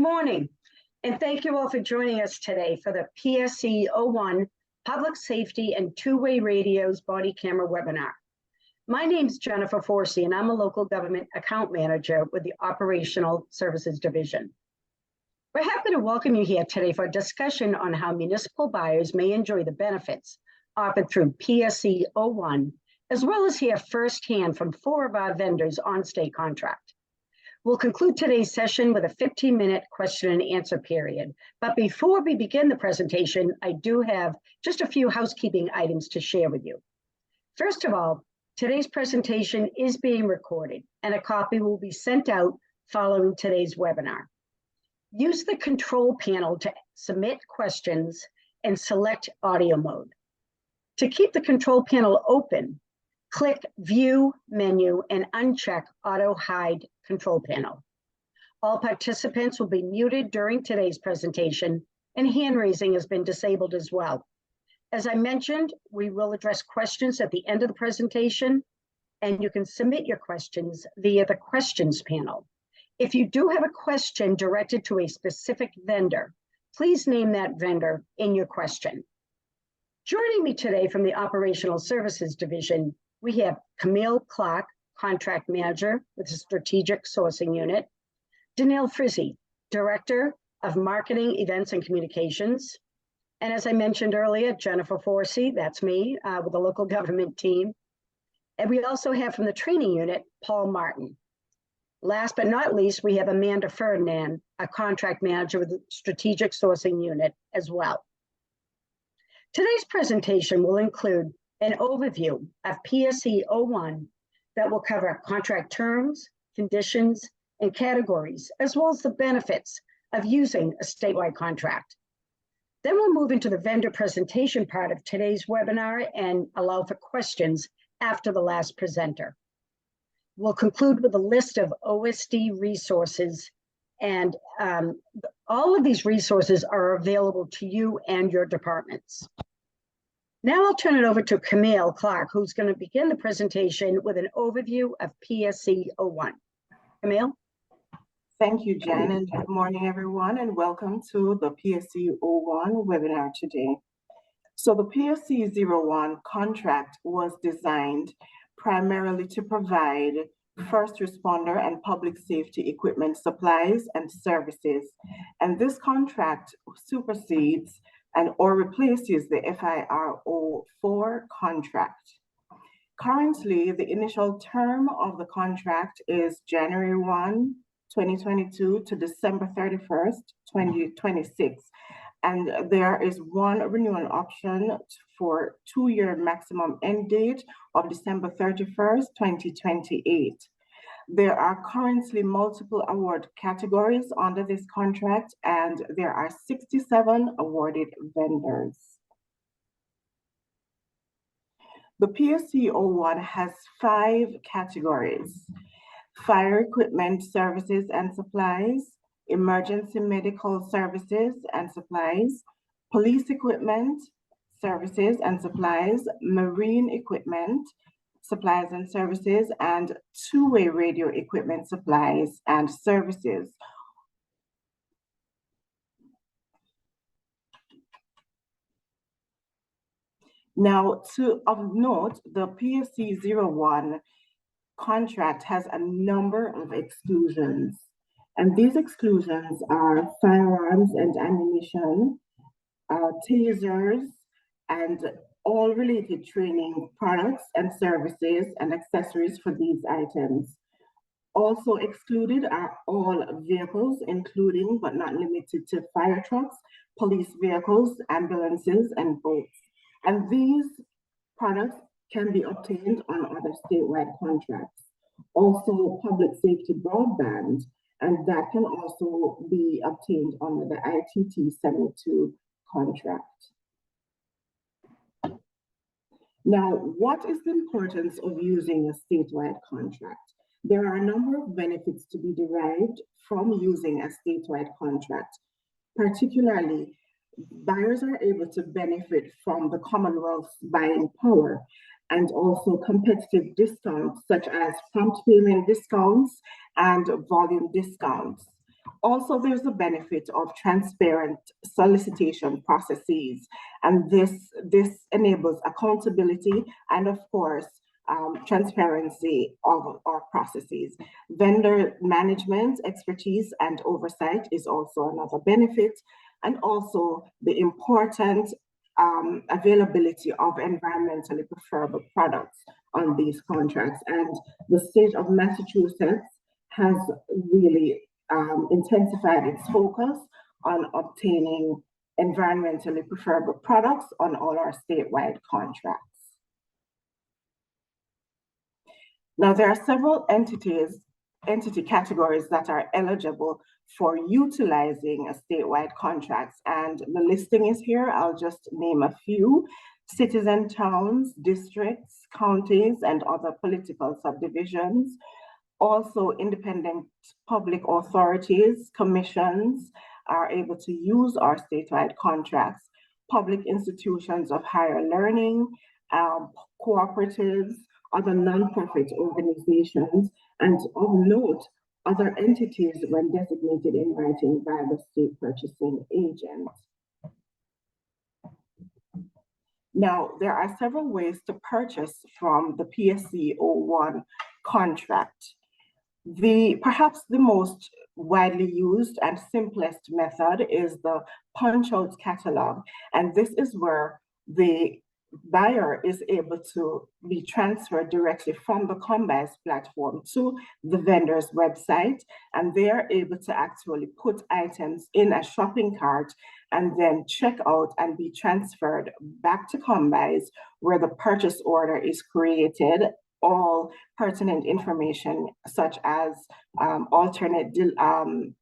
morning, and thank you all for joining us today for the PSE01 Public Safety and Two-Way Radios Body Camera Webinar. My name is Jennifer Forsey, and I'm a local government account manager with the Operational Services Division. We're happy to welcome you here today for a discussion on how municipal buyers may enjoy the benefits offered through PSE01, as well as hear firsthand from 4 of our vendors on state contract. We'll conclude today's session with a 15-minute question and answer period. But before we begin the presentation, I do have just a few housekeeping items to share with you. First of all, today's presentation is being recorded, and a copy will be sent out following today's webinar. Use the control panel to submit questions and select audio mode. To keep the control panel open, click View menu and uncheck Auto Hide Control Panel. All participants will be muted during today's presentation, and hand raising has been disabled as well. As I mentioned, we will address questions at the end of the presentation, and you can submit your questions via the questions panel. If you do have a question directed to a specific vendor, please name that vendor in your question. Joining me today from the Operational Services Division, we have Camille Clark, Contract Manager with the Strategic Sourcing Unit, Danielle Frizzy, Director of Marketing, Events, and Communications, and as I mentioned earlier, Jennifer Forsey, that's me, with the local government team. And we also have from the Training Unit, Paul Martin. Last but not least, we have Amanda Ferdinand, a Contract Manager with the Strategic Sourcing Unit as well. Today's presentation will include an overview of PSE01 that will cover contract terms, conditions, and categories, as well as the benefits of using a statewide contract. Then we'll move into the vendor presentation part of today's webinar and allow for questions after the last presenter. We'll conclude with a list of OSD resources, and all of these resources are available to you and your departments. Now I'll turn it over to Camille Clark, who's going to begin the presentation with an overview of PSE01. Camille? Thank you, Jen, and good morning, everyone, and welcome to the PSE01 webinar today. So the PSE01 contract was designed primarily to provide first responder and public safety equipment supplies and services, and this contract supersedes or replaces the FIRO4 contract. Currently, the initial term of the contract is January 1, 2022 to December 31st, 2026. And there is one renewal option for 2-year maximum end date of December 31st, 2028. There are currently multiple award categories under this contract, and there are 67 awarded vendors. The PSE01 has 5 categories: fire equipment services and supplies, emergency medical services and supplies, police equipment services and supplies, marine equipment supplies and services, and two-way radio equipment supplies and services. Now, of note, the PSE01 contract has a number of exclusions, and these exclusions are firearms and ammunition, tasers, and all related training products and services and accessories for these items. Also excluded are all vehicles, including but not limited to fire trucks, police vehicles, ambulances, and boats. And these products can be obtained on other statewide contracts. Also, public safety broadband, and that can also be obtained under the ITT 72 contract. Now, what is the importance of using a statewide contract? There are a number of benefits to be derived from using a statewide contract. Particularly, buyers are able to benefit from the Commonwealth's buying power and also competitive discounts such as prompt payment discounts and volume discounts. Also, there's the benefit of transparent solicitation processes, and this enables accountability and, of course, transparency of our processes. Vendor management expertise and oversight is also another benefit, and also the important availability of environmentally preferable products on these contracts. And the state of Massachusetts has really intensified its focus on obtaining environmentally preferable products on all our statewide contracts. Now, there are several entity categories that are eligible for utilizing a statewide contracts, and the listing is here. I'll just name a few: cities and towns, districts, counties, and other political subdivisions. Also, independent public authorities, commissions are able to use our statewide contracts. Public institutions of higher learning, cooperatives, other nonprofit organizations, and of note, other entities when designated in writing by the state purchasing agent. Now, there are several ways to purchase from the PSE01 contract. Perhaps the most widely used and simplest method is the punch-out catalog, and this is where the buyer is able to be transferred directly from the Combis platform to the vendor's website, and they are able to actually put items in a shopping cart and then check out and be transferred back to Combis, where the purchase order is created. All pertinent information, such as alternate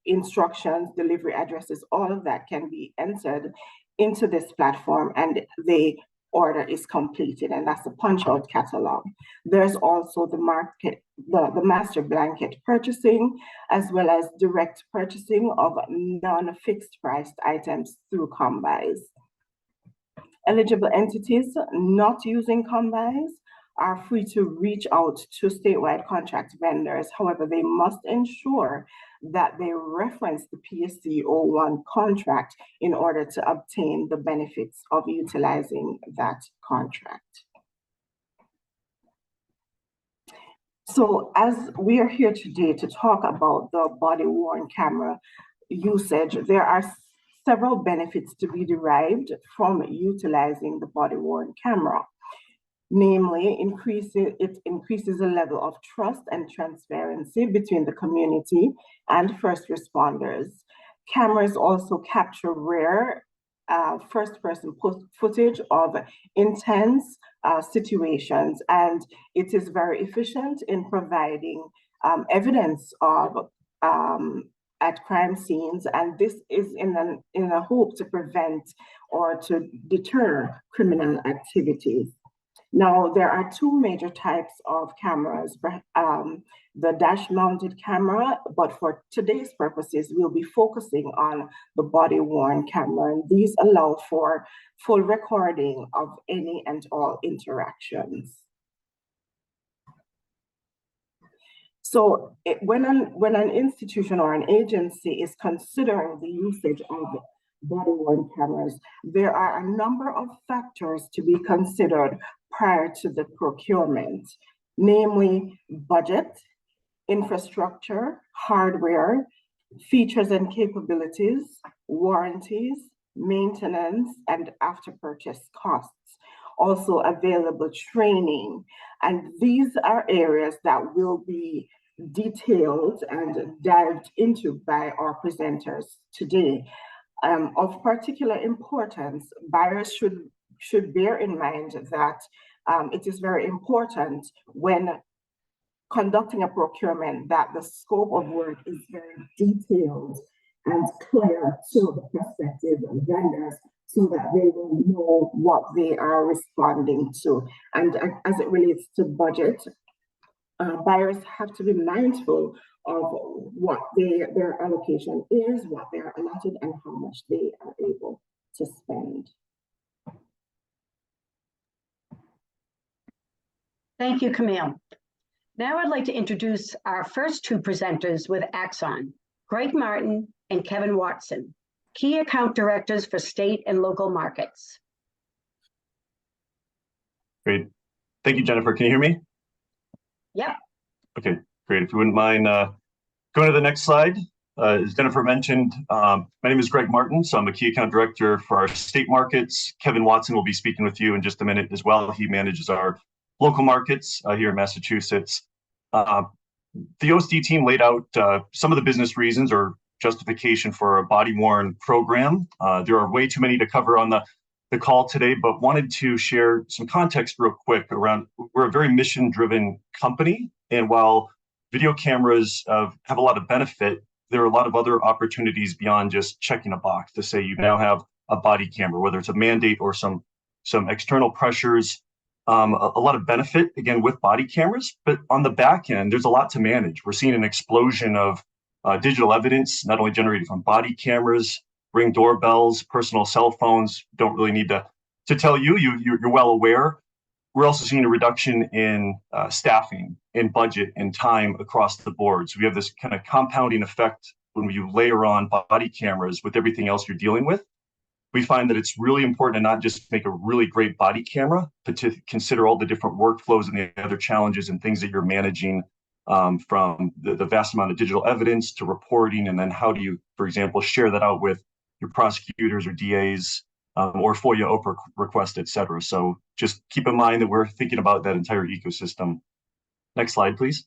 instructions, delivery addresses, all of that can be entered into this platform, and the order is completed, and that's the punch-out catalog. There's also the master blanket purchasing, as well as direct purchasing of non-fixed priced items through Combis. Eligible entities not using Combis are free to reach out to statewide contract vendors. However, they must ensure that they reference the PSE01 contract in order to obtain the benefits of utilizing that contract. So as we are here today to talk about the body-worn camera usage, there are several benefits to be derived from utilizing the body-worn camera. Namely, it increases the level of trust and transparency between the community and first responders. Cameras also capture rare first-person footage of intense situations, and it is very efficient in providing evidence of at crime scenes, and this is in a hope to prevent or to deter criminal activities. Now, there are two major types of cameras, the dash-mounted camera, but for today's purposes, we'll be focusing on the body-worn camera, and these allow for full recording of any and all interactions. So when an institution or an agency is considering the usage of body-worn cameras, there are a number of factors to be considered prior to the procurement, namely budget, infrastructure, hardware, features and capabilities, warranties, maintenance, and after-purchase costs. Also available training. And these are areas that will be detailed and dived into by our presenters today. Of particular importance, buyers should bear in mind that it is very important when conducting a procurement that the scope of work is very detailed and clear to the prospective vendors, so that they will know what they are responding to. And as it relates to budget, buyers have to be mindful of what their allocation is, what they are allotted, and how much they are able to spend. Thank you, Camille. Now I'd like to introduce our first two presenters with Axon. Greg Martin, and Kevin Watson, key account directors for state and local markets. Great. Thank you, Jennifer. Can you hear me? Yep. Okay, great. If you wouldn't mind going to the next slide. As Jennifer mentioned, my name is Greg Martin, so I'm a key account director for our state markets. Kevin Watson will be speaking with you in just a minute as well. He manages our local markets here in Massachusetts. The OSD team laid out some of the business reasons or justification for a body-worn program. There are way too many to cover on the call today, but wanted to share some context real quick around, we're a very mission-driven company, and while video cameras have a lot of benefit, there are a lot of other opportunities beyond just checking a box to say you now have a body camera, whether it's a mandate or some external pressures. A lot of benefit, again, with body cameras, but on the back end, there's a lot to manage. We're seeing an explosion of digital evidence, not only generated from body cameras, Ring doorbells, personal cell phones. Don't really need to tell you, you're well aware. We're also seeing a reduction in staffing, in budget, and time across the board. So we have this kind of compounding effect when you layer on body cameras with everything else you're dealing with. We find that it's really important to not just make a really great body camera, but to consider all the different workflows and the other challenges and things that you're managing, from the vast amount of digital evidence to reporting, and then how do you, for example, share that out with your prosecutors or DAs, or FOIA OPRA request, et cetera. So just keep in mind that we're thinking about that entire ecosystem. Next slide, please.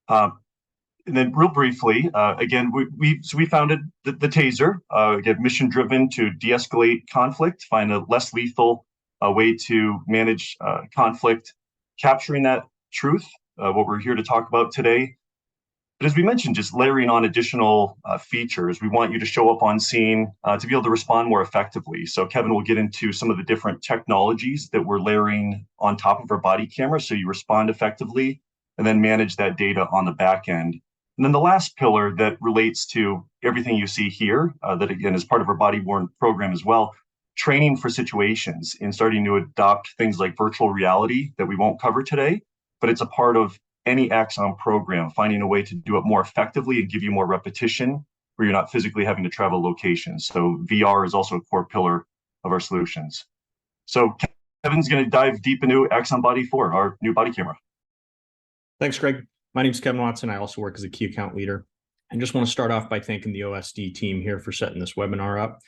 And then real briefly, again, we founded the TASER, again, mission driven to de-escalate conflict, find a less lethal way to manage conflict, capturing that truth, what we're here to talk about today. But as we mentioned, just layering on additional features. We want you to show up on scene to be able to respond more effectively. So Kevin will get into some of the different technologies that we're layering on top of our body camera so you respond effectively and then manage that data on the back end. And then the last pillar that relates to everything you see here, that again is part of our body-worn program as well, training for situations and starting to adopt things like virtual reality that we won't cover today, but it's a part of any Axon program, finding a way to do it more effectively and give you more repetition where you're not physically having to travel locations. So VR is also a core pillar of our solutions. So Kevin's going to dive deep into Axon Body 4, our new body camera. Thanks, Greg. My name is Kevin Watson. I also work as a key account leader. I just want to start off by thanking the OSD team here for setting this webinar up.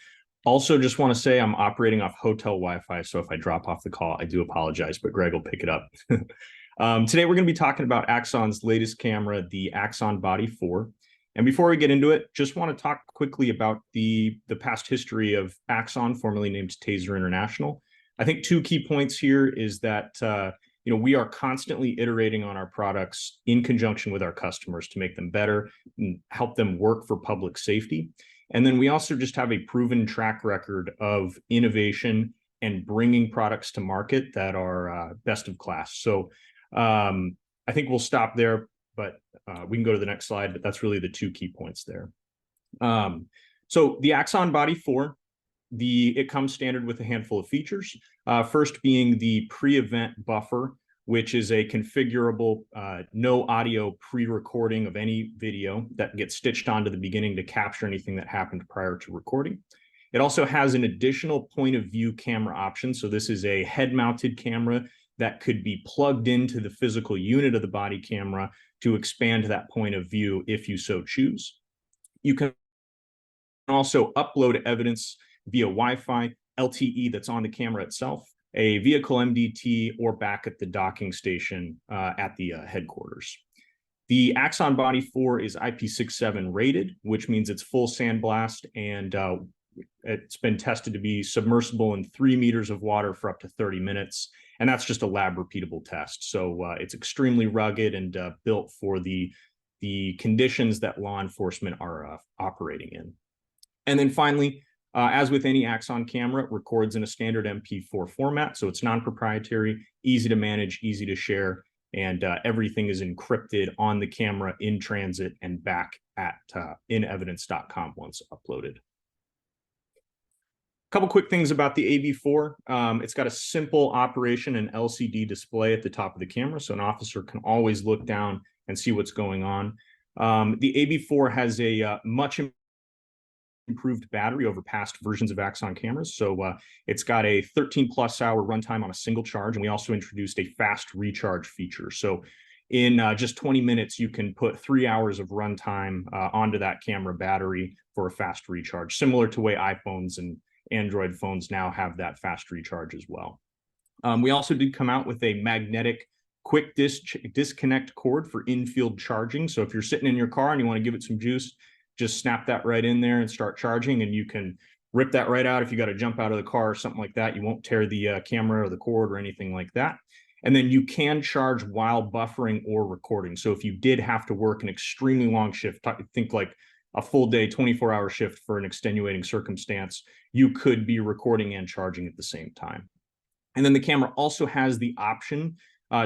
Also, just want to say I'm operating off hotel Wi-Fi, so if I drop off the call, I do apologize, but Greg will pick it up. Today, we're going to be talking about Axon's latest camera, the Axon Body 4. And before we get into it, just want to talk quickly about the past history of Axon, formerly named TASER International. I think two key points here is that we are constantly iterating on our products in conjunction with our customers to make them better and help them work for public safety. And then we also just have a proven track record of innovation and bringing products to market that are best of class. So I think we'll stop there, but we can go to the next slide, but that's really the two key points there. So the Axon Body 4, it comes standard with a handful of features. First being the pre-event buffer, which is a configurable no audio pre-recording of any video that gets stitched onto the beginning to capture anything that happened prior to recording. It also has an additional point of view camera option. So this is a head-mounted camera that could be plugged into the physical unit of the body camera to expand that point of view if you so choose. You can also upload evidence via Wi-Fi, LTE that's on the camera itself, a vehicle MDT, or back at the docking station at the headquarters. The Axon Body 4 is IP67 rated, which means it's full sandblast, and it's been tested to be submersible in 3 meters of water for up to 30 minutes. And that's just a lab repeatable test. So it's extremely rugged and built for the conditions that law enforcement are operating in. And then finally, as with any Axon camera, it records in a standard MP4 format. So it's non-proprietary, easy to manage, easy to share, and everything is encrypted on the camera in transit and back at inevidence.com once uploaded. Couple quick things about the AB4. It's got a simple operation and LCD display at the top of the camera, so an officer can always look down and see what's going on. The AB4 has a much improved battery over past versions of Axon cameras. So it's got a 13+ hour runtime on a single charge. And we also introduced a fast recharge feature. So in just 20 minutes, you can put 3 hours of runtime onto that camera battery for a fast recharge, similar to the way iPhones and Android phones now have that fast recharge as well. We also did come out with a magnetic quick disconnect cord for in-field charging. So if you're sitting in your car and you want to give it some juice, just snap that right in there and start charging, and you can rip that right out if you got to jump out of the car or something like that. You won't tear the camera or the cord or anything like that. And then you can charge while buffering or recording. So if you did have to work an extremely long shift, think like a full day, 24-hour shift for an extenuating circumstance, you could be recording and charging at the same time. And then the camera also has the option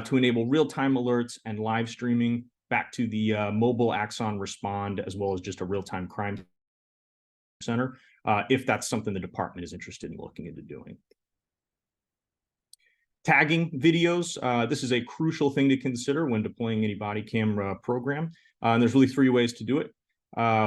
to enable real-time alerts and live streaming back to the mobile Axon Respond, as well as just a real-time crime center, if that's something the department is interested in looking into doing. Tagging videos, this is a crucial thing to consider when deploying any body camera program. And there's really 3 ways to do it.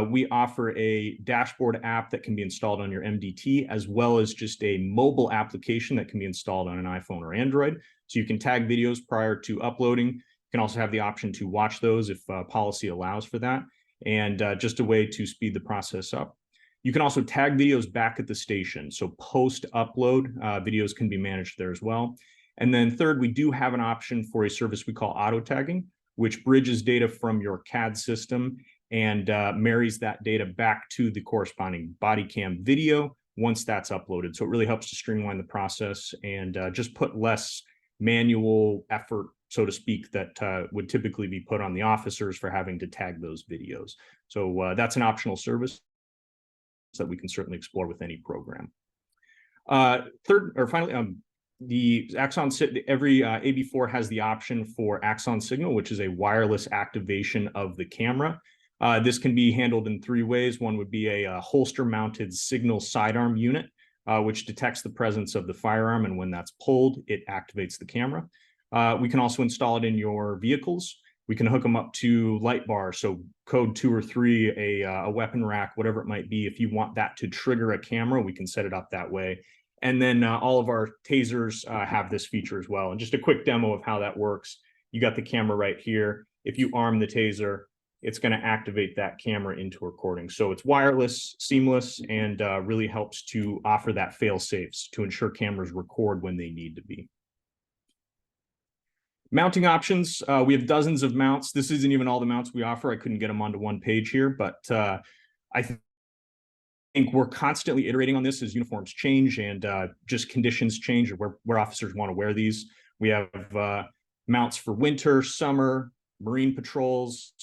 We offer a dashboard app that can be installed on your MDT, as well as just a mobile application that can be installed on an iPhone or Android. So you can tag videos prior to uploading. You can also have the option to watch those if policy allows for that, and just a way to speed the process up. You can also tag videos back at the station. So post-upload, videos can be managed there as well. And then third, we do have an option for a service we call auto tagging, which bridges data from your CAD system and marries that data back to the corresponding body cam video once that's uploaded. So it really helps to streamline the process and just put less manual effort, so to speak, that would typically be put on the officers for having to tag those videos. So that's an optional service that we can certainly explore with any program. Finally, the Axon, every AB4 has the option for Axon Signal, which is a wireless activation of the camera. This can be handled in 3 ways. One would be a holster-mounted signal sidearm unit, which detects the presence of the firearm, and when that's pulled, it activates the camera. We can also install it in your vehicles. We can hook them up to light bars, so code 2 or 3, a weapon rack, whatever it might be. If you want that to trigger a camera, we can set it up that way. And then all of our tasers have this feature as well. And just a quick demo of how that works. You got the camera right here. If you arm the taser, it's going to activate that camera into recording. So it's wireless, seamless, and really helps to offer that fail-safes to ensure cameras record when they need to be. Mounting options, we have dozens of mounts. This isn't even all the mounts we offer. I couldn't get them onto one page here, but I think we're constantly iterating on this as uniforms change and just conditions change where officers want to wear these. We have mounts for winter, summer, Marine patrols,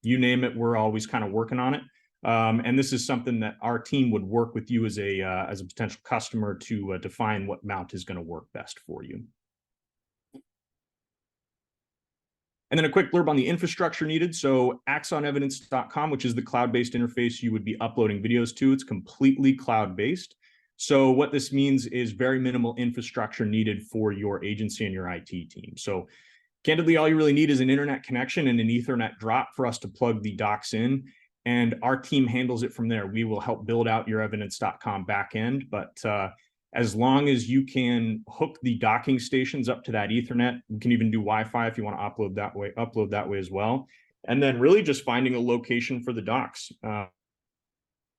you name it, we're always kind of working on it. And this is something that our team would work with you as a potential customer to define what mount is going to work best for you. And then a quick blurb on the infrastructure needed. So axonevidence.com, which is the cloud-based interface you would be uploading videos to, it's completely cloud-based. So what this means is very minimal infrastructure needed for your agency and your IT team. So candidly, all you really need is an internet connection and an Ethernet drop for us to plug the docs in, and our team handles it from there. We will help build out your evidence.com backend, but as long as you can hook the docking stations up to that Ethernet, you can even do Wi-Fi if you want to upload that way as well. And then really just finding a location for the docs.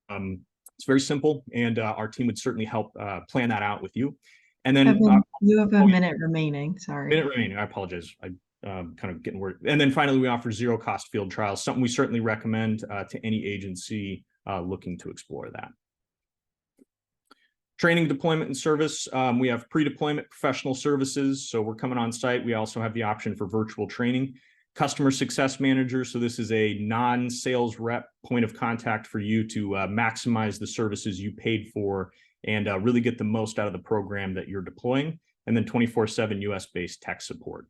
It's very simple, and our team would certainly help plan that out with you. And then Kevin, you have a minute remaining. Sorry. Minute remaining. I apologize. I kind of getting worried. And then finally, we offer zero cost field trials, something we certainly recommend to any agency looking to explore that. Training, deployment, and service. We have pre-deployment professional services. So we're coming on site. We also have the option for virtual training. Customer success manager. So this is a non-sales rep point of contact for you to maximize the services you paid for and really get the most out of the program that you're deploying. And then 24/7 US-based tech support.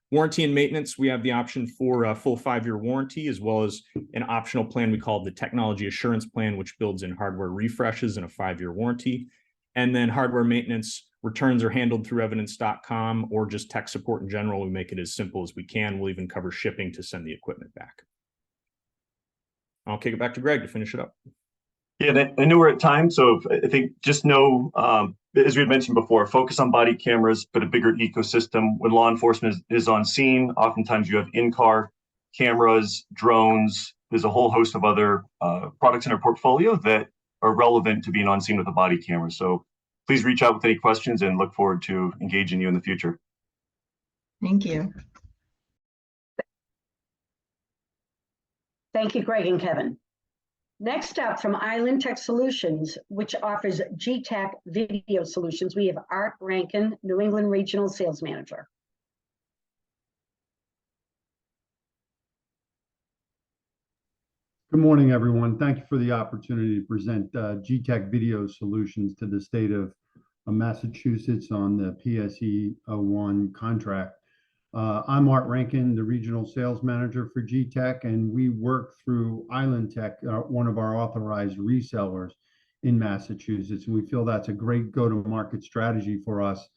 Warranty and maintenance, we have the option for a full 5-year warranty, as well as an optional plan we call the Technology Assurance Plan, which builds in hardware refreshes and a 5-year warranty. And then hardware maintenance, Returns are handled through evidence.com or just tech support in general. We make it as simple as we can. We'll even cover shipping to send the equipment back. I'll kick it back to Greg to finish it up. Yeah, and I know we're at time, so I think just know, as we had mentioned before, focus on body cameras, but a bigger ecosystem. When law enforcement is on scene, oftentimes you have in-car cameras, drones. There's a whole host of other products in our portfolio that are relevant to being on scene with a body camera. So please reach out with any questions and look forward to engaging you in the future. Thank you. Thank you, Greg and Kevin. Next up from Island Tech Solutions, which offers GTAC video solutions, we have Art Rankin, New England Regional Sales Manager. Good morning, everyone. Thank you for the opportunity to present GTAC Video Solutions to the state of Massachusetts on the PSE01 contract. I'm Art Rankin, the Regional Sales Manager for GTAC, and we work through Island Tech, one of our authorized resellers in Massachusetts. And we feel that's a great go-to-market strategy for us,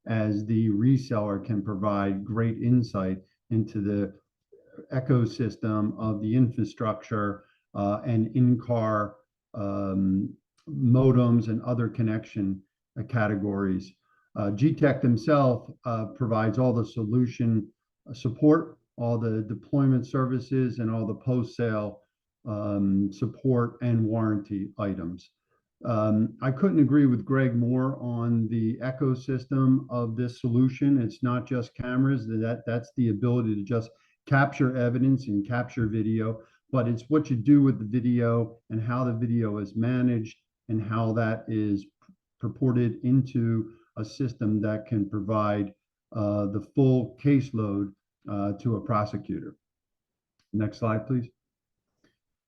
as the reseller can provide great insight into the ecosystem of the infrastructure and in-car modems and other connection categories. GTAC themselves provides all the solution support, all the deployment services, and all the post-sale support and warranty items. I couldn't agree with Greg more on the ecosystem of this solution. It's not just cameras, that's the ability to just capture evidence and capture video, but it's what you do with the video and how the video is managed and how that is purported into a system that can provide the full caseload to a prosecutor. Next slide, please.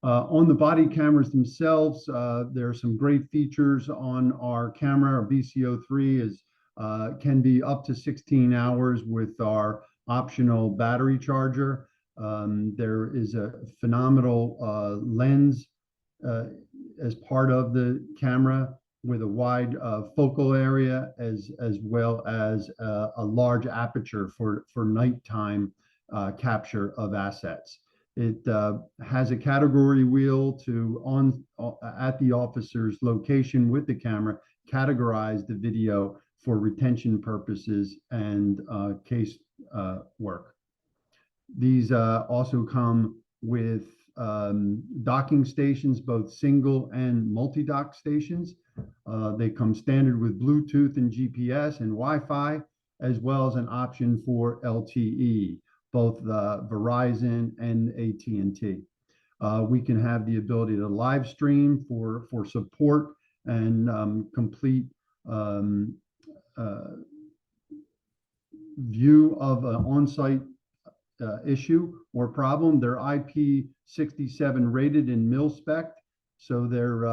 On the body cameras themselves, there are some great features on our camera. Our PSE03 can be up to 16 hours with our optional battery charger. There is a phenomenal lens as part of the camera with a wide focal area as well as a large aperture for nighttime capture of assets. It has a category wheel to at the officer's location with the camera, categorize the video for retention purposes and case work. These also come with docking stations, both single and multi-dock stations. They come standard with Bluetooth and GPS and Wi-Fi, as well as an option for LTE, both Verizon and AT&T. We can have the ability to live stream for support and complete view of an on-site issue or problem. They're IP67 rated in mil-spec, so they're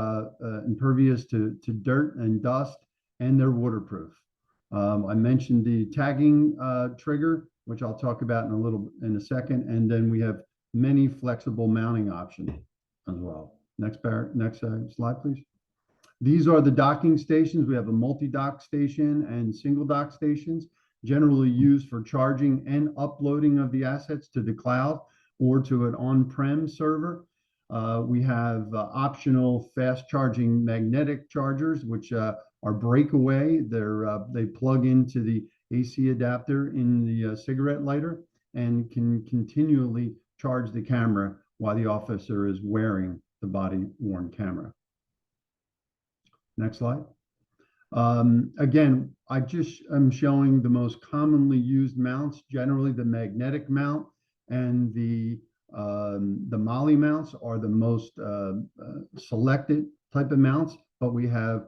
impervious to dirt and dust, and they're waterproof. I mentioned the tagging trigger, which I'll talk about in a second, and then we have many flexible mounting options as well. Next slide, please. These are the docking stations. We have a multi-dock station and single dock stations, generally used for charging and uploading of the assets to the cloud or to an on-prem server. We have optional fast charging magnetic chargers, which are breakaway. They plug into the AC adapter in the cigarette lighter and can continually charge the camera while the officer is wearing the body-worn camera. Next slide. Again, I just am showing the most commonly used mounts, generally the magnetic mount and the MOLLE mounts are the most selected type of mounts, but we have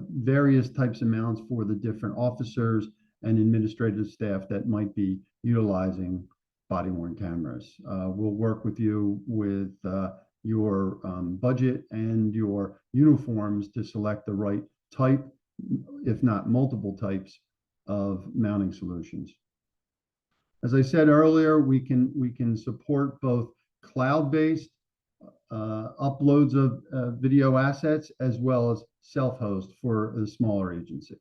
various types of mounts for the different officers and administrative staff that might be utilizing body-worn cameras. We'll work with you with your budget and your uniforms to select the right type, if not multiple types of mounting solutions. As I said earlier, we can support both cloud-based uploads of video assets as well as self-host for a smaller agency.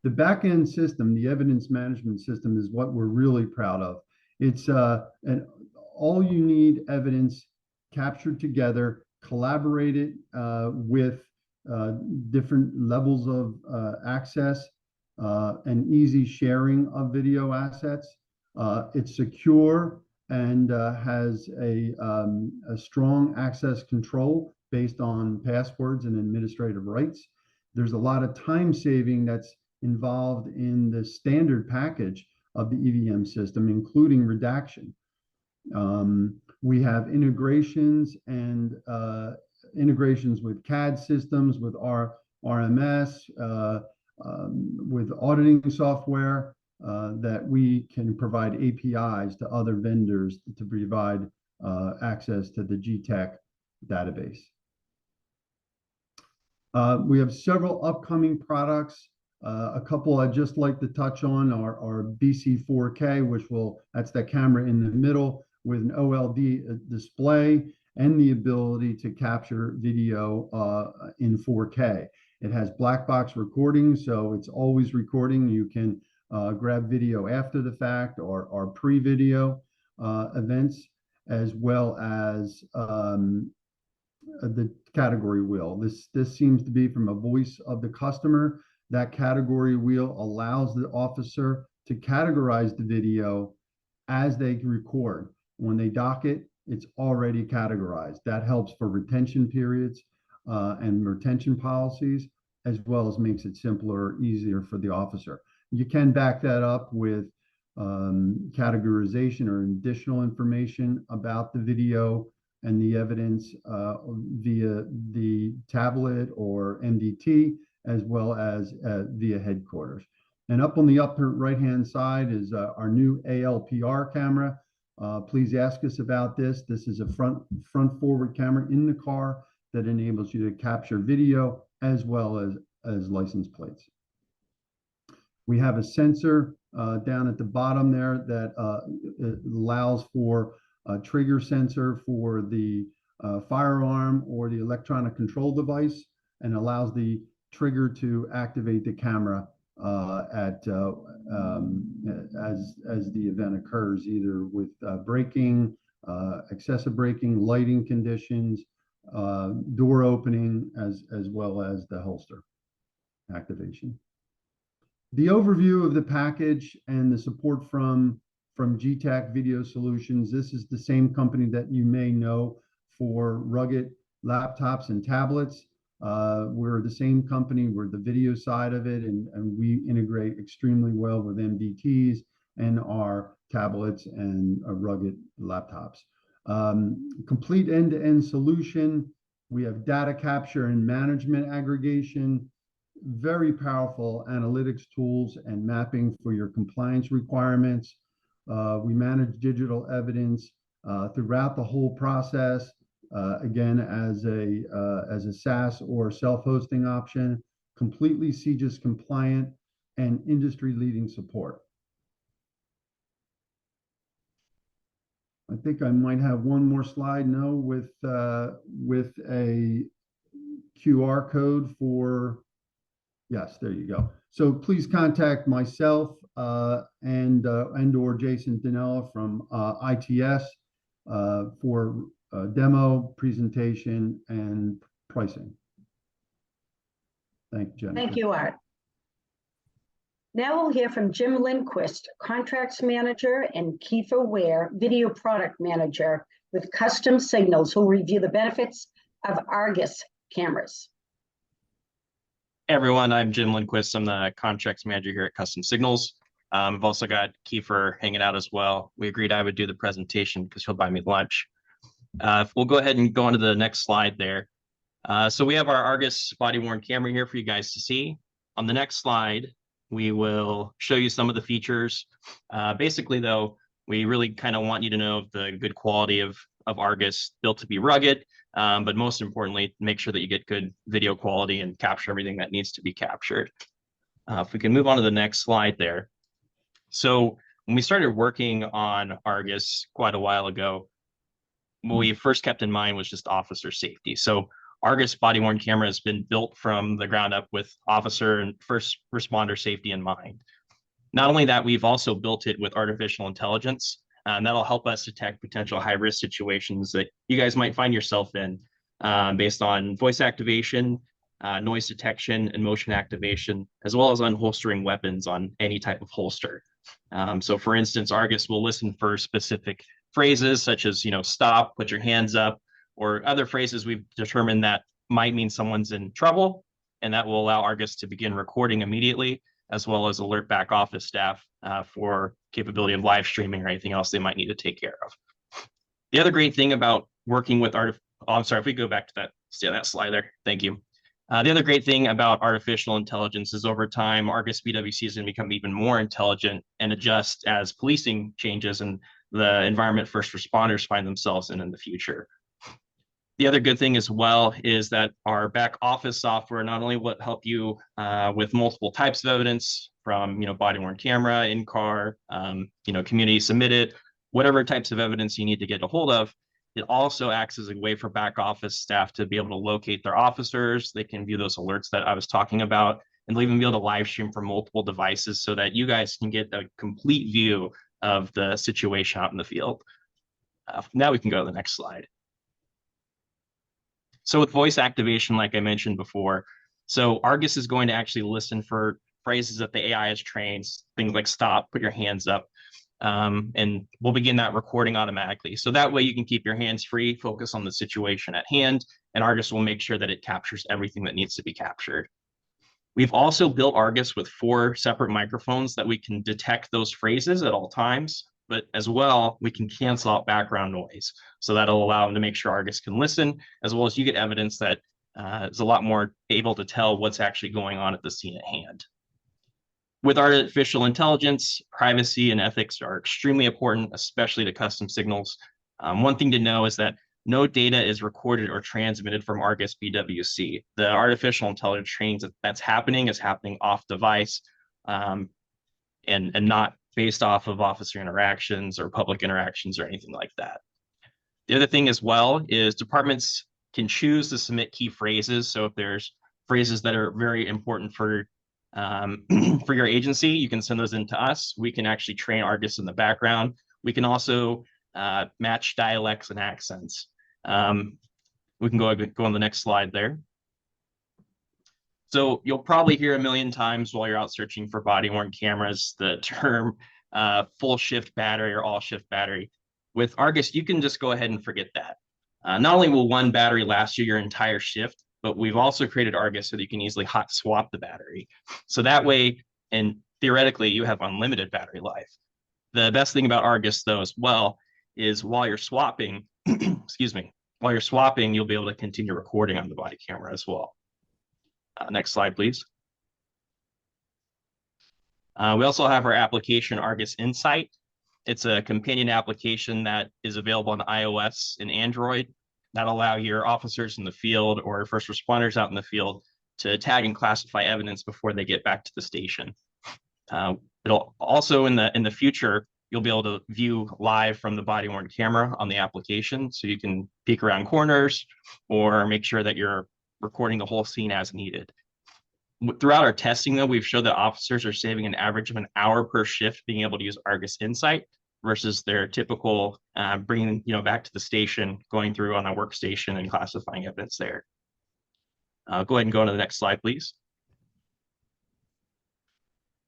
The back-end system, the evidence management system, is what we're really proud of. It's an all you need evidence captured together, collaborated with different levels of access and easy sharing of video assets. It's secure and has a strong access control based on passwords and administrative rights. There's a lot of time saving that's involved in the standard package of the EVM system, including redaction. We have integrations and integrations with CAD systems, with RMS, with auditing software that we can provide APIs to other vendors to provide access to the GTech database. We have several upcoming products. A couple I'd just like to touch on are BC4K, that's that camera in the middle with an OLED display and the ability to capture video in 4K. It has black box recording, so it's always recording. You can grab video after the fact or pre-video events, as well as the category wheel. This seems to be from a voice of the customer. That category wheel allows the officer to categorize the video as they record. When they dock it, it's already categorized. That helps for retention periods and retention policies, as well as makes it simpler, easier for the officer. You can back that up with categorization or additional information about the video and the evidence via the tablet or MDT, as well as via headquarters. And up on the upper right-hand side is our new ALPR camera. Please ask us about this. This is a front forward camera in the car that enables you to capture video as well as license plates. We have a sensor down at the bottom there that allows for a trigger sensor for the firearm or the electronic control device, and allows the trigger to activate the camera as the event occurs, either with braking, excessive braking, lighting conditions, door opening, as well as the holster activation. The overview of the package and the support from GTech Video Solutions. This is the same company that you may know for rugged laptops and tablets. We're the same company. We're the video side of it, and we integrate extremely well with MDTs and our tablets and rugged laptops. Complete end-to-end solution. We have data capture and management aggregation, very powerful analytics tools and mapping for your compliance requirements. We manage digital evidence throughout the whole process, again, as a SaaS or self-hosting option, completely CJIS compliant and industry-leading support. I think I might have one more slide, with a QR code for, yes, there you go. So please contact myself and or Jason Dinella from ITS for demo, presentation, and pricing. Thank you, Jennifer. Thank you, Art. Now we'll hear from Jim Lindquist, Contracts Manager, and Kiefer Ware, Video Product Manager with Custom Signals, who will review the benefits of Argus cameras. Hey everyone, I'm Jim Lindquist. I'm the Contracts Manager here at Custom Signals. I've also got Kiefer hanging out as well. We agreed I would do the presentation because he'll buy me lunch. We'll go ahead and go on to the next slide there. So we have our Argus body-worn camera here for you guys to see. On the next slide, we will show you some of the features. Basically, though, we really kind of want you to know the good quality of Argus, built to be rugged, but most importantly, make sure that you get good video quality and capture everything that needs to be captured. If we can move on to the next slide there. So when we started working on Argus quite a while ago, what we first kept in mind was just officer safety. So Argus body-worn camera has been built from the ground up with officer and first responder safety in mind. Not only that, we've also built it with artificial intelligence, and that'll help us detect potential high-risk situations that you guys might find yourself in based on voice activation, noise detection, and motion activation, as well as unholstering weapons on any type of holster. So for instance, Argus will listen for specific phrases such as, stop, put your hands up, or other phrases we've determined that might mean someone's in trouble, and that will allow Argus to begin recording immediately, as well as alert back office staff for capability of live streaming or anything else they might need to take care of. The other great thing about working with I'm sorry, if we go back to that slide there, thank you. The other great thing about artificial intelligence is over time, Argus BWC is going to become even more intelligent and adjust as policing changes and the environment first responders find themselves in the future. The other good thing as well is that our back office software not only will help you with multiple types of evidence from body-worn camera, in-car, community submitted, whatever types of evidence you need to get a hold of. It also acts as a way for back office staff to be able to locate their officers. They can view those alerts that I was talking about, and they'll even be able to live stream from multiple devices so that you guys can get a complete view of the situation out in the field. Now we can go to the next slide. So with voice activation, like I mentioned before, so Argus is going to actually listen for phrases that the AI has trained, things like stop, put your hands up, and we'll begin that recording automatically. So that way you can keep your hands free, focus on the situation at hand, and Argus will make sure that it captures everything that needs to be captured. We've also built Argus with 4 separate microphones that we can detect those phrases at all times, but as well, we can cancel out background noise. So that'll allow them to make sure Argus can listen, as well as you get evidence that is a lot more able to tell what's actually going on at the scene at hand. With artificial intelligence, privacy and ethics are extremely important, especially to custom signals. One thing to know is that no data is recorded or transmitted from Argus BWC. The artificial intelligence training that's happening is happening off device and not based off of officer interactions or public interactions or anything like that. The other thing as well is departments can choose to submit key phrases. So if there's phrases that are very important for your agency, you can send those in to us. We can actually train Argus in the background. We can also match dialects and accents. We can go on the next slide there. So you'll probably hear a million times while you're out searching for body-worn cameras the term full shift battery or all shift battery. With Argus, you can just go ahead and forget that. Not only will one battery last you your entire shift, but we've also created Argus so that you can easily hot swap the battery. So that way, and theoretically, you have unlimited battery life. The best thing about Argus, though, as well, is while you're swapping, excuse me, while you're swapping, you'll be able to continue recording on the body camera as well. Next slide, please. We also have our application Argus Insight. It's a companion application that is available on iOS and Android that allow your officers in the field or first responders out in the field to tag and classify evidence before they get back to the station. It'll also in the future, you'll be able to view live from the body-worn camera on the application, so you can peek around corners or make sure that you're recording the whole scene as needed. Throughout our testing, though, we've showed that officers are saving an average of an hour per shift being able to use Argus Insight versus their typical bringing back to the station, going through on a workstation and classifying evidence there. Go ahead and go on to the next slide, please.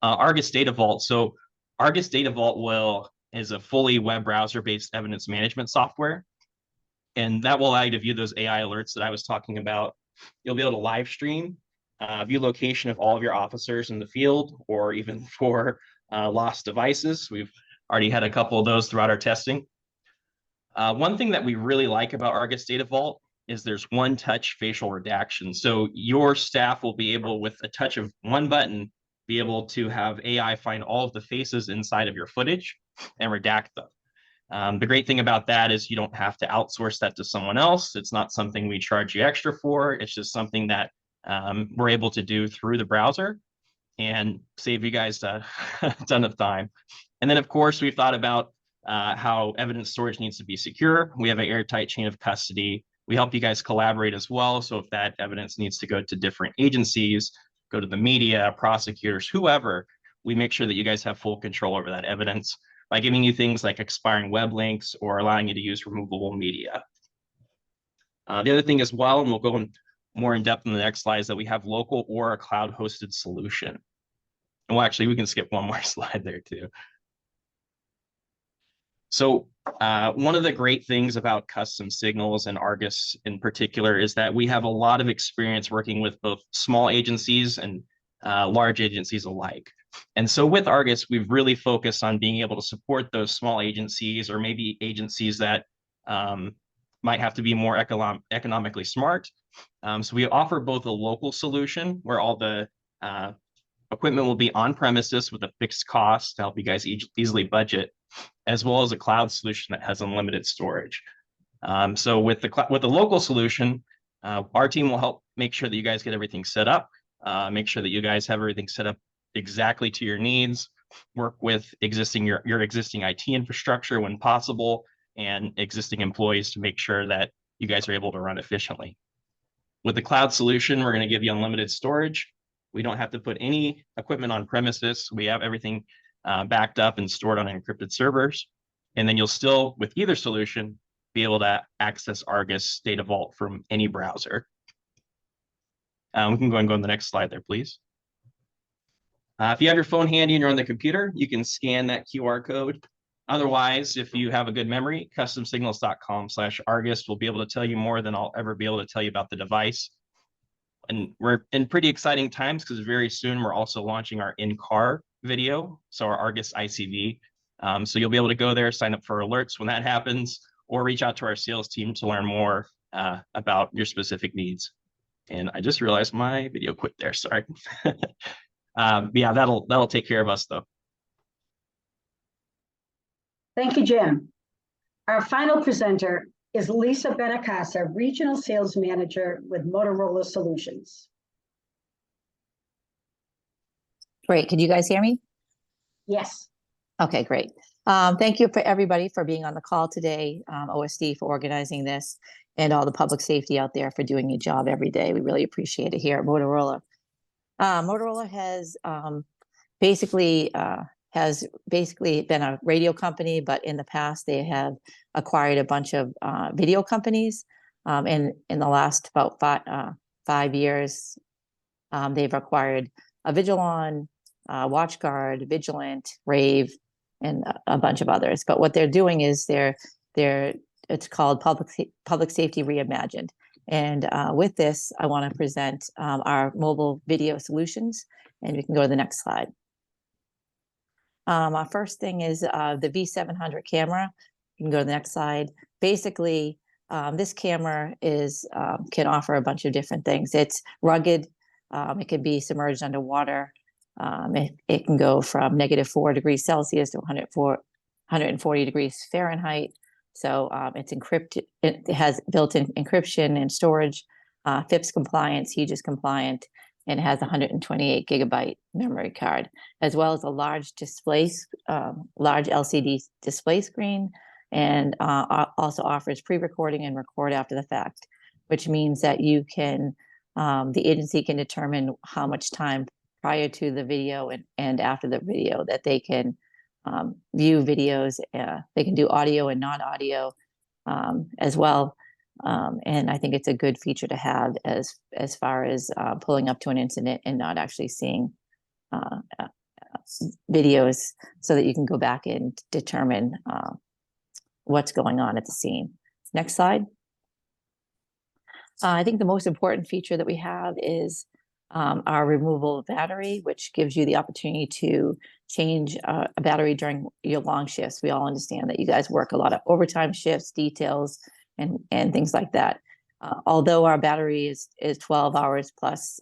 Argus Data Vault. So Argus Data Vault is a fully web browser-based evidence management software, and that will allow you to view those AI alerts that I was talking about. You'll be able to live stream, view location of all of your officers in the field, or even for lost devices. We've already had a couple of those throughout our testing. One thing that we really like about Argus Data Vault is there's one-touch facial redaction. So your staff will be able, with a touch of one button, be able to have AI find all of the faces inside of your footage and redact them. The great thing about that is you don't have to outsource that to someone else. It's not something we charge you extra for. It's just something that we're able to do through the browser and save you guys a ton of time. And then, of course, we've thought about how evidence storage needs to be secure. We have an airtight chain of custody. We help you guys collaborate as well. So if that evidence needs to go to different agencies, go to the media, prosecutors, whoever, we make sure that you guys have full control over that evidence by giving you things like expiring web links or allowing you to use removable media. The other thing as well, and we'll go more in depth in the next slide, is that we have local or a cloud hosted solution. And well, actually, we can skip one more slide there too. So one of the great things about Custom Signals and Argus in particular is that we have a lot of experience working with both small agencies and large agencies alike. And so with Argus, we've really focused on being able to support those small agencies or maybe agencies that might have to be more economically smart. So we offer both a local solution where all the equipment will be on premises with a fixed cost to help you guys easily budget, as well as a cloud solution that has unlimited storage. So with the local solution, our team will help make sure that you guys get everything set up, make sure that you guys have everything set up exactly to your needs, work with your existing IT infrastructure when possible, and existing employees to make sure that you guys are able to run efficiently. With the cloud solution, we're going to give you unlimited storage. We don't have to put any equipment on premises. We have everything backed up and stored on encrypted servers. And then you'll still, with either solution, be able to access Argus Data Vault from any browser. We can go to the next slide there, please. If you have your phone handy and you're on the computer, you can scan that QR code. Otherwise, if you have a good memory, customsignals.com/Argus will be able to tell you more than I'll ever be able to tell you about the device. And we're in pretty exciting times because very soon we're also launching our in-car video, so our Argus ICV. So you'll be able to go there, sign up for alerts when that happens, or reach out to our sales team to learn more about your specific needs. And I just realized my video quit there, sorry. Yeah, that'll take care of us though. Thank you, Jim. Our final presenter is Lisa Benacasa, Regional Sales Manager with Motorola Solutions. Great. Could you guys hear me? Yes. Okay, great. Thank you for everybody for being on the call today, OSD for organizing this, and all the public safety out there for doing your job every day. We really appreciate it here at Motorola. Motorola has basically been a radio company, but in the past they have acquired a bunch of video companies. In the last about 5 years, they've acquired Avigilon, WatchGuard, Vigilant, Rave, and a bunch of others. But what they're doing is it's called Public Safety Reimagined. And with this, I want to present our mobile video solutions, and we can go to the next slide. Our first thing is the V700 camera. You can go to the next slide. Basically, this camera can offer a bunch of different things. It's rugged. It can be submerged underwater. It can go from -4 degrees Celsius to 140 degrees Fahrenheit. So it's encrypted. It has built-in encryption and storage, FIPS compliant, CGIS compliant, and it has a 128 gigabyte memory card, as well as a large LCD display screen, and also offers pre-recording and record after the fact, which means that you can, the agency can determine how much time prior to the video and after the video that they can view videos. They can do audio and non-audio as well. And I think it's a good feature to have as far as pulling up to an incident and not actually seeing videos, so that you can go back and determine what's going on at the scene. Next slide. I think the most important feature that we have is our removable battery, which gives you the opportunity to change a battery during your long shifts. We all understand that you guys work a lot of overtime shifts, details, and things like that. Although our battery is 12 hours plus,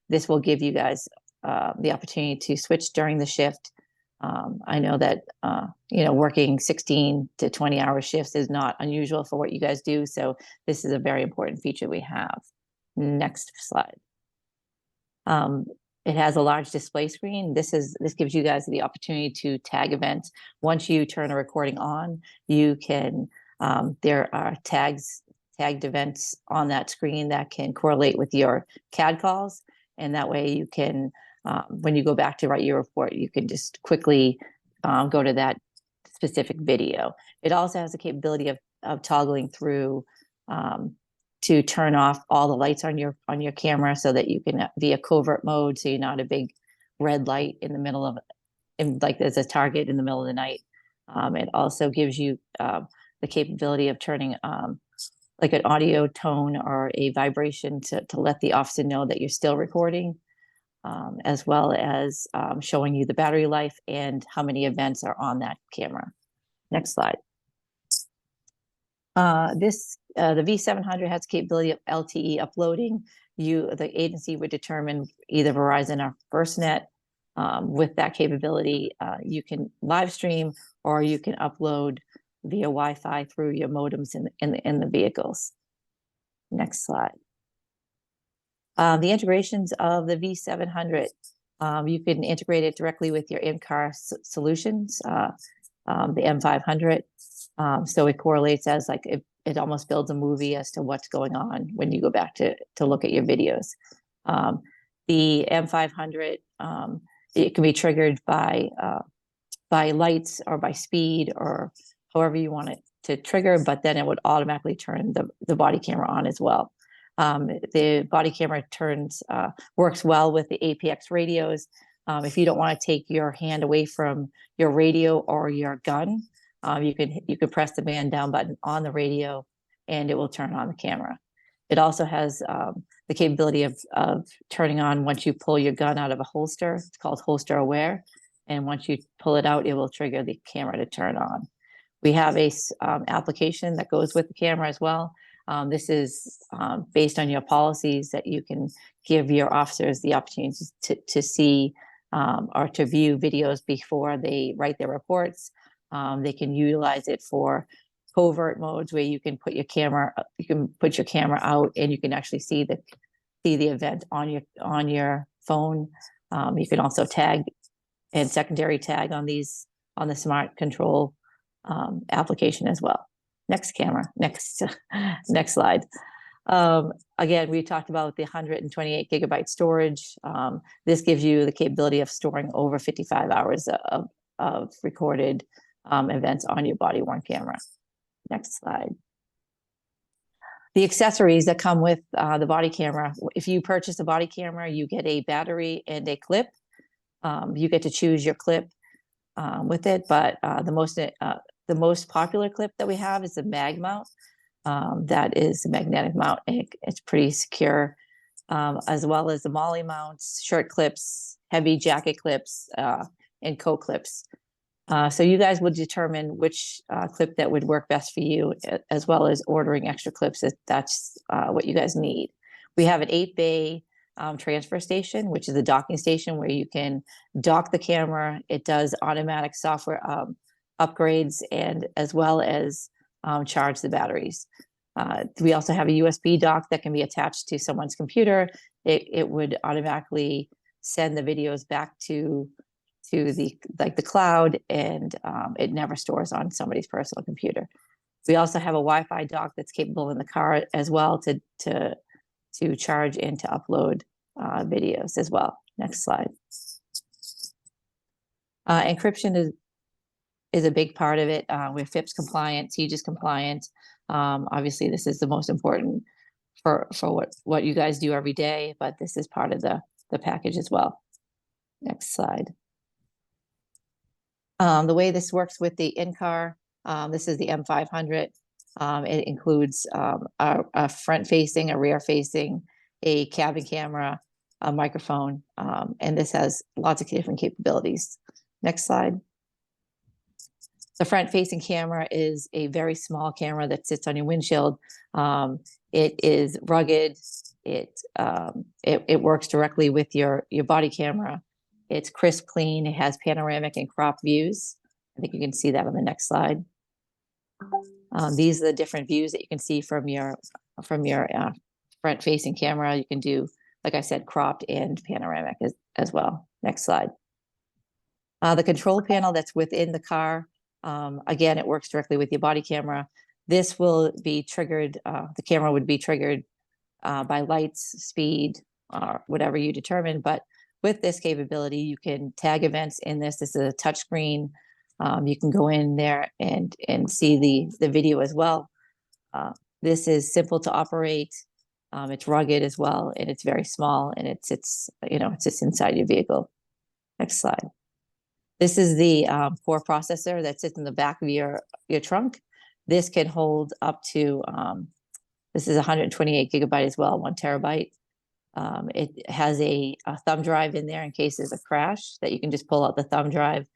this will give you guys the opportunity to switch during the shift. I know that working 16 to 20 hour shifts is not unusual for what you guys do, so this is a very important feature we have. Next slide. It has a large display screen. This gives you guys the opportunity to tag events. Once you turn a recording on, you can there are tags tagged events on that screen that can correlate with your CAD calls. And that way you can, when you go back to write your report, you can just quickly go to that specific video. It also has the capability of toggling through to turn off all the lights on your camera so that you can be a covert mode, so you're not a big red light in the middle of, like there's a target in the middle of the night. It also gives you the capability of turning like an audio tone or a vibration to let the officer know that you're still recording, as well as showing you the battery life and how many events are on that camera. Next slide. The V700 has capability of LTE uploading. The agency would determine either Verizon or FirstNet. With that capability, you can live stream or you can upload via Wi-Fi through your modems in the vehicles. Next slide. The integrations of the V700, you can integrate it directly with your in-car solutions, the M500. So it correlates as like it almost builds a movie as to what's going on when you go back to look at your videos. The M500, it can be triggered by lights or by speed or however you want it to trigger, but then it would automatically turn the body camera on as well. The body camera works well with the APX radios. If you don't want to take your hand away from your radio or your gun, you could press the man down button on the radio and it will turn on the camera. It also has the capability of turning on once you pull your gun out of a holster. It's called holster aware. And once you pull it out, it will trigger the camera to turn on. We have a application that goes with the camera as well. This is based on your policies that you can give your officers the opportunity to see or to view videos before they write their reports. They can utilize it for covert modes where you can put your camera out and you can actually see the event on your phone. You can also tag and secondary tag on the smart control application as well. Next slide. Again, we talked about the 128 gigabyte storage. This gives you the capability of storing over 55 hours of recorded events on your body worn camera. Next slide. The accessories that come with the body camera. If you purchase a body camera, you get a battery and a clip. You get to choose your clip with it, but the most popular clip that we have is the mag mount. That is a magnetic mount. It's pretty secure, as well as the molly mounts, shirt clips, heavy jacket clips, and coat clips. So you guys would determine which clip that would work best for you, as well as ordering extra clips if that's what you guys need. We have an 8-bay transfer station, which is a docking station where you can dock the camera. It does automatic software upgrades and as well as charge the batteries. We also have a USB dock that can be attached to someone's computer. It would automatically send the videos back to the cloud, and it never stores on somebody's personal computer. We also have a Wi-Fi dock that's capable in the car as well to charge and to upload videos as well. Next slide. Encryption is a big part of it. We're FIPS compliant, CGIS compliant. Obviously, this is the most important for what you guys do every day, but this is part of the package as well. Next slide. The way this works with the in-car, this is the M500. It includes a front-facing, a rear-facing, a cabin camera, a microphone, and this has lots of different capabilities. Next slide. The front-facing camera is a very small camera that sits on your windshield. It is rugged. It works directly with your body camera. It's crisp, clean. It has panoramic and crop views. I think you can see that on the next slide. These are the different views that you can see from your front-facing camera. You can do, like I said, cropped and panoramic as well. Next slide. The control panel that's within the car, again, it works directly with your body camera. This will be triggered, the camera would be triggered by lights, speed, whatever you determine. But with this capability, you can tag events in this. This is a touch screen. You can go in there and see the video as well. This is simple to operate. It's rugged as well, and it's very small, and it's just inside your vehicle. Next slide. This is the core processor that sits in the back of your trunk. This can hold up to, this is 128 gigabyte as well, 1 terabyte. It has a thumb drive in there in case there's a crash that you can just pull out the thumb drive.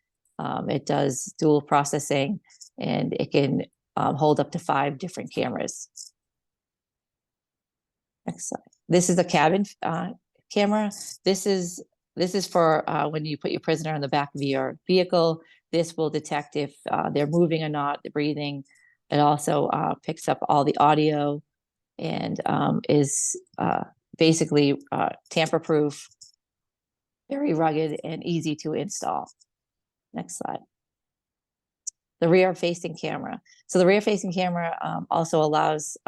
It does dual processing, and it can hold up to 5 different cameras. Next slide. This is a cabin camera. This is for when you put your prisoner in the back of your vehicle. This will detect if they're moving or not, the breathing. It also picks up all the audio and is basically tamper-proof, very rugged, and easy to install. Next slide. The rear-facing camera. So the rear-facing camera also allows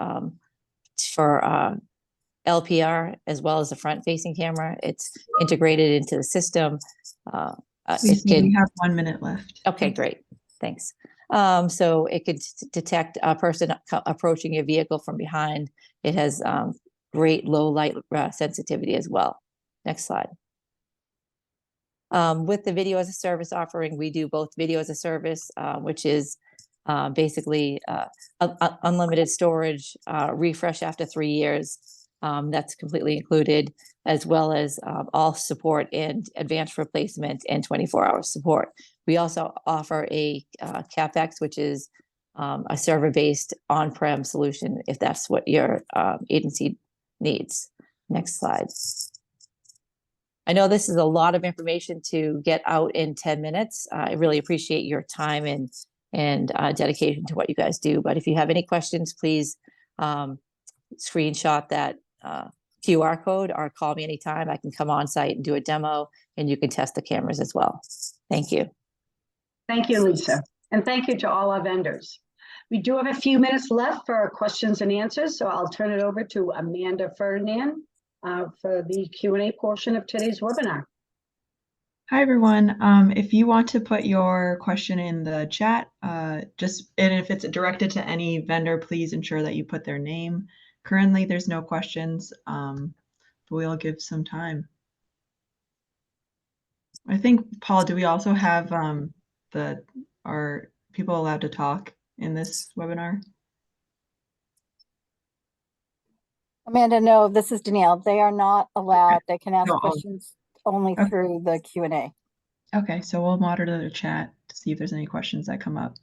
for LPR as well as the front-facing camera. It's integrated into the system. We have 1 minute left. Okay, great. Thanks. So it could detect a person approaching your vehicle from behind. It has great low light sensitivity as well. Next slide. With the video as a service offering, we do both video as a service, which is basically unlimited storage, refresh after 3 years. That's completely included, as well as all support and advanced replacement and 24-hour support. We also offer a CapEx, which is a server-based on-prem solution, if that's what your agency needs. Next slide. I know this is a lot of information to get out in 10 minutes. I really appreciate your time and dedication to what you guys do. But if you have any questions, please screenshot that QR code or call me anytime. I can come on site and do a demo, and you can test the cameras as well. Thank you. Thank you, Lisa. And thank you to all our vendors. We do have a few minutes left for our questions and answers, so I'll turn it over to Amanda Ferdinand for the Q&A portion of today's webinar. Hi, everyone. If you want to put your question in the chat, and if it's directed to any vendor, please ensure that you put their name. Currently, there's no questions, but we'll give some time. I think, Paul, do we also have are people allowed to talk in this webinar? Amanda, no, this is Danielle. They are not allowed. They can ask No, questions only okay. through the Q&A. Okay, so we'll monitor the chat to see if there's any questions that come up.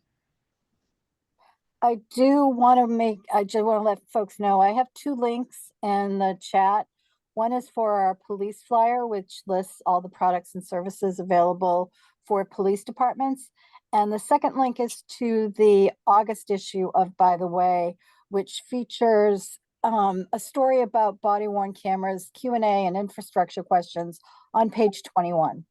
I do want to let folks know I have 2 links in the chat. One is for our police flyer, which lists all the products and services available for police departments. And the second link is to the August issue of By the Way, which features a story about body-worn cameras, Q&A, and infrastructure questions on page 21.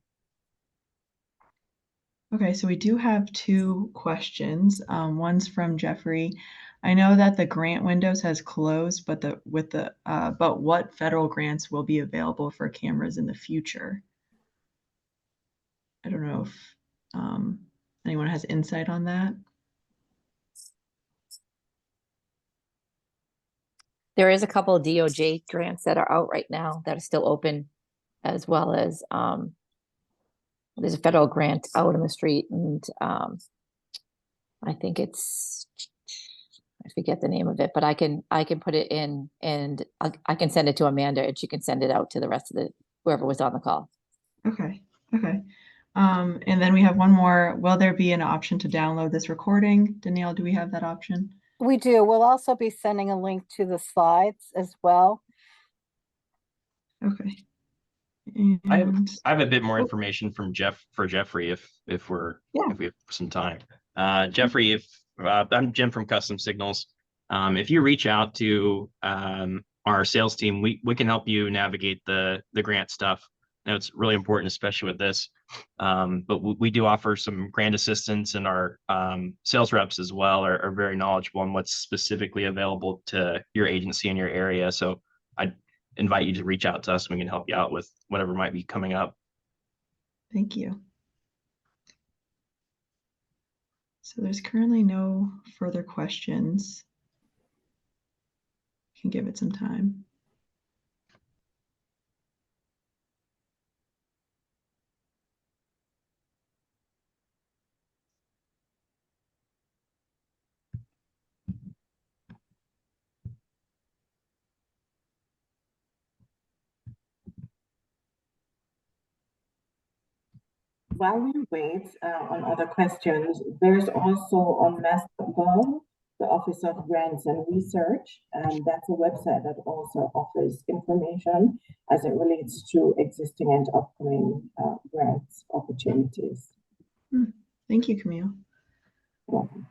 Okay, so we do have 2 questions. One's from Jeffrey. I know that the grant windows has closed, but but what federal grants will be available for cameras in the future? I don't know if anyone has insight on that. There is a couple of DOJ grants that are out right now that are still open, as well as there's a federal grant out in the street, and I think I forget the name of it, but I can put it in, and I can send it to Amanda, and she can send it out to the rest of whoever was on the call. Okay. And then we have one more. Will there be an option to download this recording? Danielle, do we have that option? We do. We'll also be sending a link to the slides as well. Okay. I have a bit more information from Jeffrey if we have some time. Jeffrey, I'm Jim from Custom Signals. If you reach out to our sales team, we can help you navigate the grant stuff. know it's really important, especially with this. But we do offer some grant assistance, and our sales reps as well are very knowledgeable on what's specifically available to your agency in your area. So I invite you to reach out to us. We can help you out with whatever might be coming up. Thank you. So there's currently no further questions. Can give it some time. While we wait on other questions, there's also on Mass.gov, the Office of Grants and Research, and that's a website that also offers information as it relates to existing and upcoming grants opportunities. Thank you, Camille. You're welcome.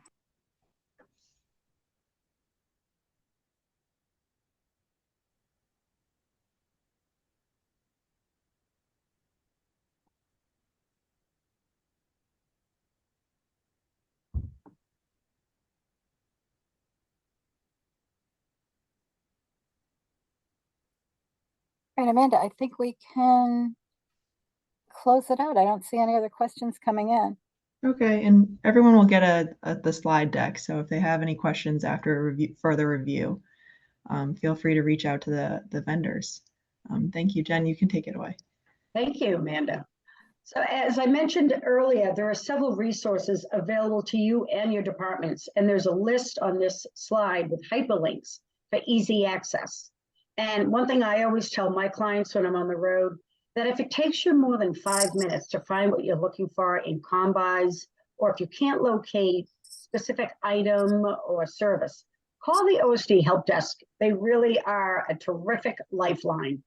All right, Amanda, I think we can close it out. I don't see any other questions coming in. Okay, and everyone will get the slide deck. So if they have any questions after further review, feel free to reach out to the vendors. Thank you, Jen. You can take it away. Thank you, Amanda. So as I mentioned earlier, there are several resources available to you and your departments, and there's a list on this slide with hyperlinks for easy access. And one thing I always tell my clients when I'm on the road, that if it takes you more than 5 minutes to find what you're looking for in combis, or if you can't locate specific item or service, call the OSD help desk. They really are a terrific lifeline.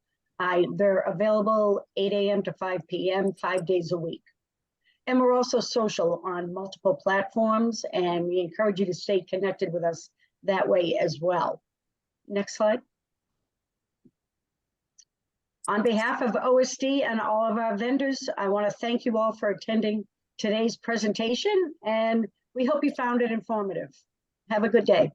They're available 8 a.m. to 5 p.m., 5 days a week. And we're also social on multiple platforms, and we encourage you to stay connected with us that way as well. Next slide. On behalf of OSD and all of our vendors, I want to thank you all for attending today's presentation, and we hope you found it informative. Have a good day.